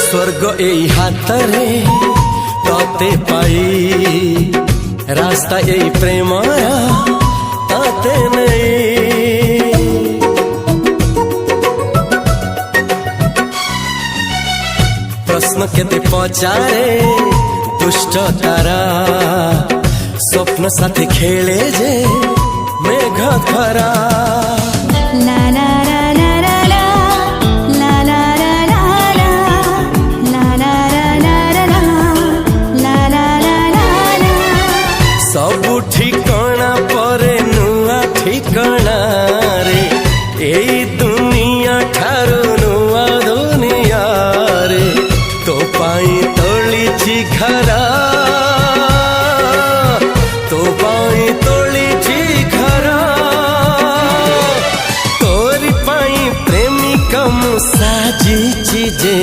स्वर्ग एई हातरे तते पाई रास्ता एई प्रेमाया ताते नहीं। प्रश्न केते पचारे दुष्ट तारा स्वप्न साथी खेले जे मेघ खरा। ला ला ला ला ला ला ला ला ला ला ला ला ला ला ला। सबु ठिकाना परे नुआ ठिकाना रे एई दुनिया ठारू नुआ दुनिया रे। तो पाई तोलिछि घरा तो पाई तोलिछि घरा तोरी पाई प्रेमिका मु साजिछि जे।